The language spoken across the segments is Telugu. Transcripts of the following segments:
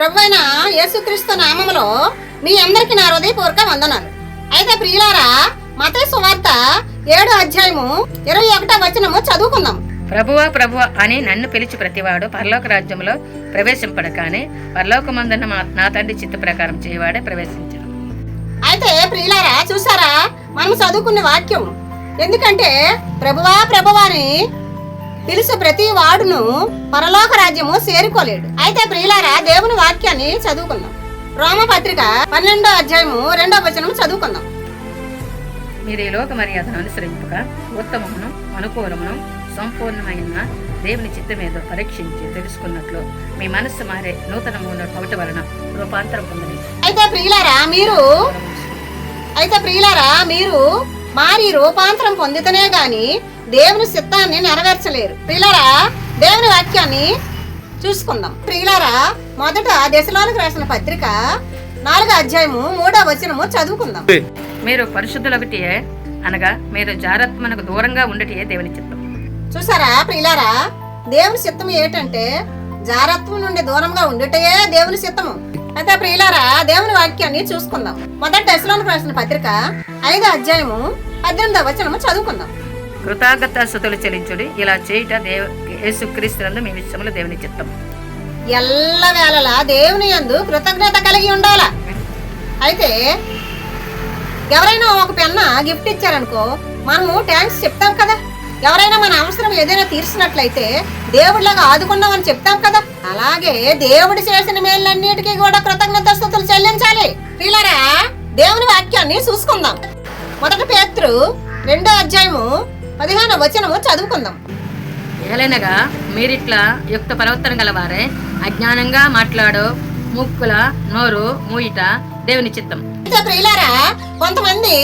ప్రభువైన యేసుక్రీస్తు నామములో మీ అందరికి నా హృదయపూర్వక వందనాలు. అయితే ప్రియులారా, మత్తయి సువార్త 7వ అధ్యాయము 21వ వచనము చదువుకుందాం. ప్రభువా ప్రభువా అని నన్ను పిలిచి ప్రతివాడు పరలోక రాజ్యంలో ప్రవేశింపడ కానీ పరలోకమందున్న నా తండ్రి చిత్త ప్రకారం చేయవాడే ప్రవేశించడు. అయితే ప్రియులారా, చూసారా మనం చదువుకున్న వాక్యం. ఎందుకంటే ప్రభువా ప్రభువా అని పిలుసు ప్రతి వాడును పరలోక రాజ్యము చేరుకోలేడు. అయితే ప్రియులారా, దేవుని వాక్యాన్ని చదువుకుందాం. రోమపత్రిక 12వ అధ్యాయము 2వ వచనం చదువుకుందాం. మీరు ఈ లోక మర్యాదను అనుసరింపక ఉత్తమమును అనుకూలమును సంపూర్ణమైన దేవుని చిత్తమేదో పరీక్షించి తెలుసుకున్నట్లు మీ మనస్సు మారే నూతనమైన ఒకటి వలన రూపాంతరం పొందని. అయితే ప్రియులారా మీరు మారి రూపాంతరం పొందితేనే గాని దేవుని చిత్తాన్ని నెరవేర్చలేరు. ప్రియులారా, దేవుని వాక్యాన్ని చూసుకుందాం. ప్రియులారా, మొదట దశలోనికి రాసిన పత్రిక 4వ అధ్యాయము 3వ వచనము చదువుకుందాం. మీరు పరిశుద్ధులొకటియే అనగా మీరు జారత్మనకు దూరంగా ఉండటియే దేవుని చిత్తం. చూసారా ప్రియులారా, దేవుని చిత్తం ఏంటంటే జారత్వం నుండి దూరంగా ఉండటయే దేవుని చిత్తము. అయితే ప్రియులారా, దేవుని వాక్యాన్ని చూసుకుందాం. మొదటి దశలోనికి రాసిన పత్రిక 5వ అధ్యాయము 18వ వచనము చదువుకుందాం. కృతజ్ఞతాస్తుతులు చెల్లించుడి, ఇలా చేయుట యేసుక్రీస్తునందు మీ విషయంలో దేవుని చిత్తం. ఎల్లవేళలా దేవుని యందు కృతజ్ఞత కలిగి ఉండాల. అయితే ఎవరైనా ఒక పెన్న గిఫ్ట్ ఇచ్చారనుకో, మనము థ్యాంక్స్ చెప్తాం కదా. ఎవరైనా మన అవసరం ఏదైనా తీర్చినట్లయితే దేవుడిలాగా ఆదుకున్నామని చెప్తాం కదా. అలాగే దేవుడు చేసిన మేళ్ళన్నిటికీ కూడా కృతజ్ఞతాస్తుతులు చెల్లించాలి. ప్రియులారా, దేవుని వాక్యాన్ని చూసుకుందాం. మొదటి పేతురు 2వ అధ్యాయము 15వ వచనము చదువుకుందాం. ఏలైనగా మీరిట్లా యుక్త ప్రవర్తన గలవారే అజ్ఞానంగా మాట్లాడో ముక్కుల నోరు మూయిట దేవుని చిత్తం. ప్రియులారా, కొంతమంది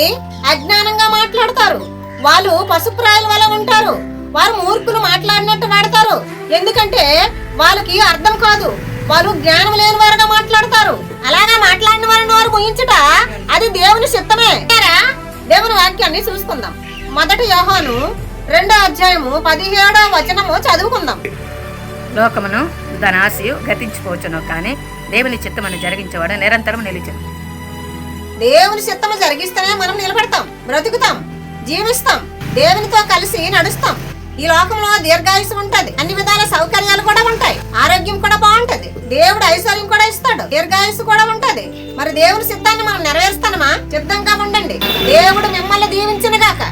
అజ్ఞానంగా మాట్లాడతారు. వాళ్ళు పశుప్రాయుల వల్ల ఉంటారు. వారు మూర్ఖులు మాట్లాడినట్టు వాడతారు. ఎందుకంటే వాళ్ళకి అర్థం కాదు. వాళ్ళు జ్ఞానం లేని వారుగా మాట్లాడతారు. అలాగా మాట్లాడిన వారిని వారు ముయించుట అది దేవుని చిత్తమే. దేవుని వాక్యాన్ని చూసుకుందాం. మొదటి యోహాను 2వ అధ్యాయము 17వ వచనము చదువుకుందాం. లోకమును దాని ఆశయు గతించిపోవచ్చును కానీ దేవుని చిత్తమును జరిగించేవాడు నిరంతరం నిలిచెను. దేవుని చిత్తము జరిగిస్తేనే మనం నిలబడతాం, బ్రతుకుతాం, జీవిస్తాం, దేవునితో కలిసి నడుస్తాం. ఈ లోకంలో దీర్ఘాయుసు ఉంటది, అన్ని విధాల సౌకర్యాలు కూడా ఉంటాయి, ఆరోగ్యం కూడా బాగుంటది, దేవుడు ఐశ్వర్యం కూడా ఇస్తాడు, దీర్ఘాయుసు కూడా ఉంటది. మరి దేవుని సిద్ధాన్ని మనం నెరవేరుస్తామా? సిద్ధంగా ఉండండి. దేవుడు మిమ్మల్ని దీవించును గాక.